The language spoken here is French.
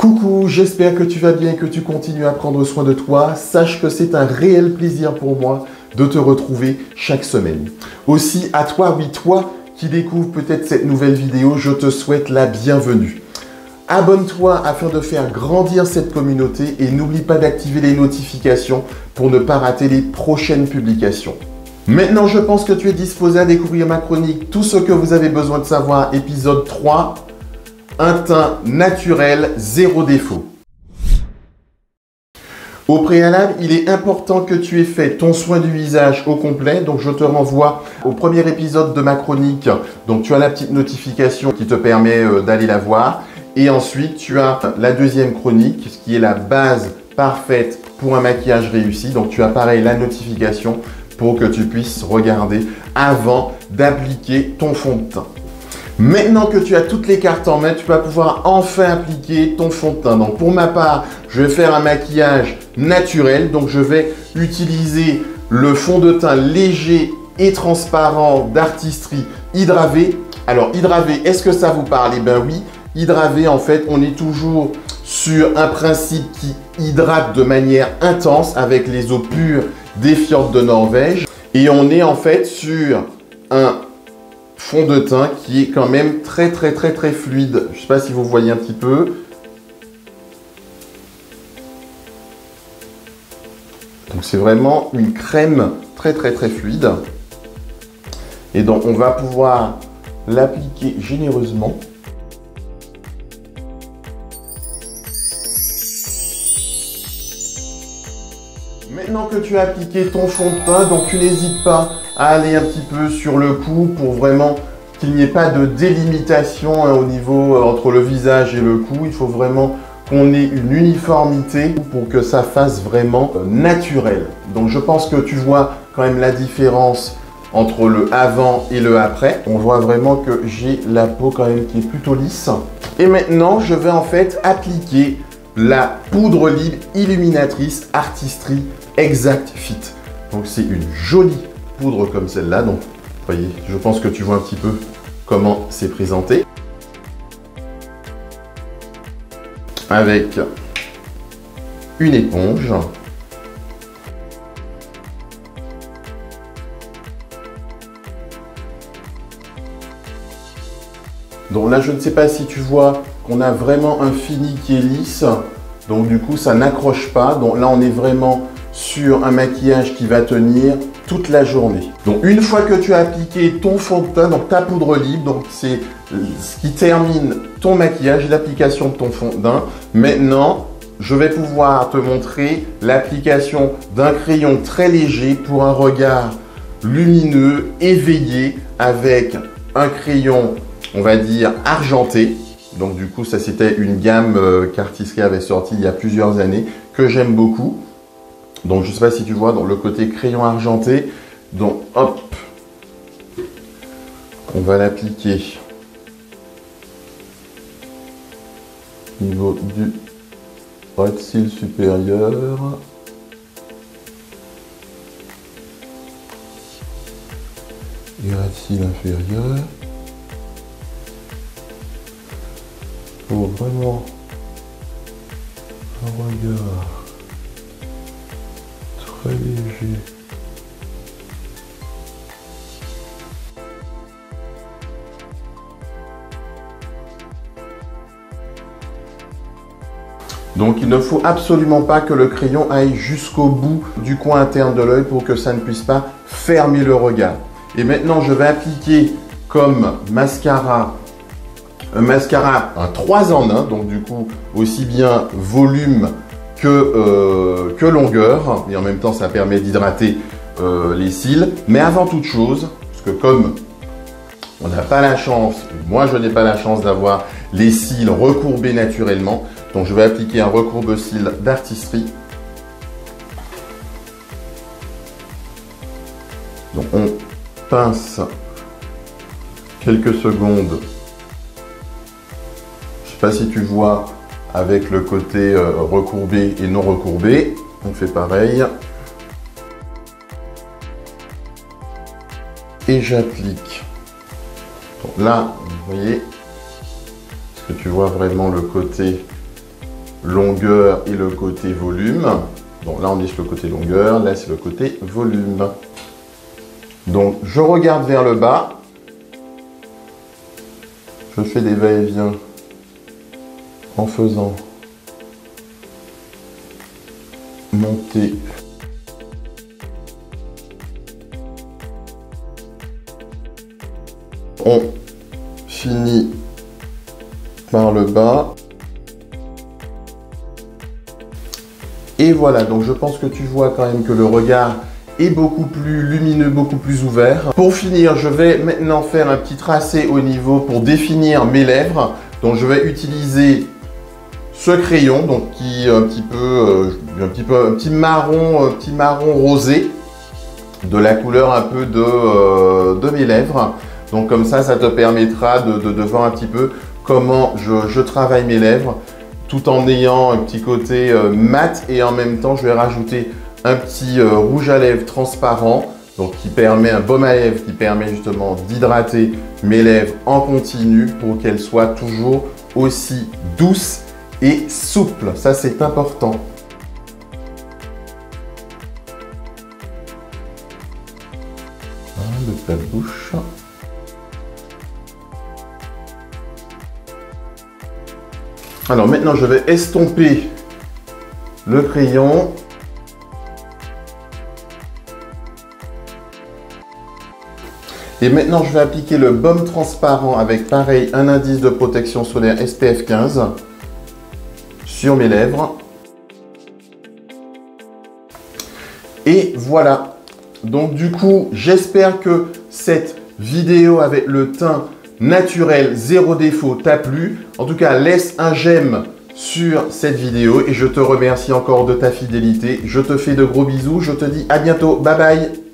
Coucou, j'espère que tu vas bien et que tu continues à prendre soin de toi. Sache que c'est un réel plaisir pour moi de te retrouver chaque semaine. Aussi, à toi, oui, toi qui découvres peut-être cette nouvelle vidéo, je te souhaite la bienvenue. Abonne-toi afin de faire grandir cette communauté et n'oublie pas d'activer les notifications pour ne pas rater les prochaines publications. Maintenant, je pense que tu es disposé à découvrir ma chronique Tout ce que vous avez besoin de savoir, épisode 3. Un teint naturel, zéro défaut. Au préalable, il est important que tu aies fait ton soin du visage au complet. Donc, je te renvoie au premier épisode de ma chronique. Donc, tu as la petite notification qui te permet d'aller la voir. Et ensuite, tu as la deuxième chronique, ce qui est la base parfaite pour un maquillage réussi. Donc, tu as pareil la notification pour que tu puisses regarder avant d'appliquer ton fond de teint. Maintenant que tu as toutes les cartes en main, tu vas pouvoir enfin appliquer ton fond de teint. Donc pour ma part, je vais faire un maquillage naturel. Donc je vais utiliser le fond de teint léger et transparent d'Artistry Hydravé. Alors Hydravé, est-ce que ça vous parle? Eh bien oui, Hydravé en fait, on est toujours sur un principe qui hydrate de manière intense avec les eaux pures des fjords de Norvège. Et on est en fait sur un fond de teint qui est quand même très fluide. Je ne sais pas si vous voyez un petit peu. Donc c'est vraiment une crème très fluide. Et donc on va pouvoir l'appliquer généreusement. Maintenant que tu as appliqué ton fond de teint, donc tu n'hésites pas à aller un petit peu sur le cou pour vraiment qu'il n'y ait pas de délimitation au niveau entre le visage et le cou. Il faut vraiment qu'on ait une uniformité pour que ça fasse vraiment naturel. Donc je pense que tu vois quand même la différence entre le avant et le après. On voit vraiment que j'ai la peau quand même qui est plutôt lisse. Et maintenant, je vais en fait appliquer la poudre libre illuminatrice Artistry Exact Fit. Donc c'est une jolie poudre comme celle-là. Donc vous voyez, je pense que tu vois un petit peu comment c'est présenté. Avec une éponge. Donc là, je ne sais pas si tu vois qu'on a vraiment un fini qui est lisse. Donc du coup, ça n'accroche pas. Donc là, on est vraiment sur un maquillage qui va tenir toute la journée. Donc une fois que tu as appliqué ton fond de teint, donc ta poudre libre, donc c'est ce qui termine ton maquillage, l'application de ton fond de teint. Maintenant, je vais pouvoir te montrer l'application d'un crayon très léger pour un regard lumineux, éveillé, avec un crayon, on va dire, argenté. Donc du coup, ça c'était une gamme qu'Artistry avait sortie il y a plusieurs années, que j'aime beaucoup. Donc je ne sais pas si tu vois dans le côté crayon argenté. Donc hop, on va l'appliquer au niveau du ras de cils supérieur. Et ras de cils inférieur. Pour vraiment un regard très léger. Donc il ne faut absolument pas que le crayon aille jusqu'au bout du coin interne de l'œil pour que ça ne puisse pas fermer le regard. Et maintenant je vais appliquer comme mascara un mascara, un 3 en 1, donc du coup aussi bien volume que longueur, et en même temps ça permet d'hydrater les cils. Mais avant toute chose, parce que comme on n'a pas la chance, moi je n'ai pas la chance d'avoir les cils recourbés naturellement, donc je vais appliquer un recourbe-cils d'Artistry. Donc on pince quelques secondes. Je ne sais pas si tu vois avec le côté recourbé et non recourbé. On fait pareil. Et j'applique. Bon, là, vous voyez, est-ce que tu vois vraiment le côté longueur et le côté volume. Donc là, on est sur le côté longueur, là, c'est le côté volume. Donc, je regarde vers le bas. Je fais des va-et-vient en faisant monter on finit par le bas. Et voilà, donc je pense que tu vois quand même que le regard est beaucoup plus lumineux, beaucoup plus ouvert. Pour finir, je vais maintenant faire un petit tracé au niveau pour définir mes lèvres. Donc je vais utiliser ce crayon, donc qui est un petit marron rosé, de la couleur un peu de mes lèvres. Donc comme ça te permettra de voir un petit peu comment je travaille mes lèvres, tout en ayant un petit côté mat, et en même temps je vais rajouter un petit rouge à lèvres transparent, donc qui permet un baume à lèvres qui permet justement d'hydrater mes lèvres en continu pour qu'elles soient toujours aussi douces et souples. Ça, c'est important. Le plat de bouche. Alors maintenant, je vais estomper le crayon. Et maintenant, je vais appliquer le baume transparent avec, pareil, un indice de protection solaire SPF 15 sur mes lèvres. Et voilà. Donc du coup, j'espère que cette vidéo avec le teint naturel, zéro défaut, t'a plu. En tout cas, laisse un j'aime sur cette vidéo et je te remercie encore de ta fidélité. Je te fais de gros bisous. Je te dis à bientôt. Bye bye.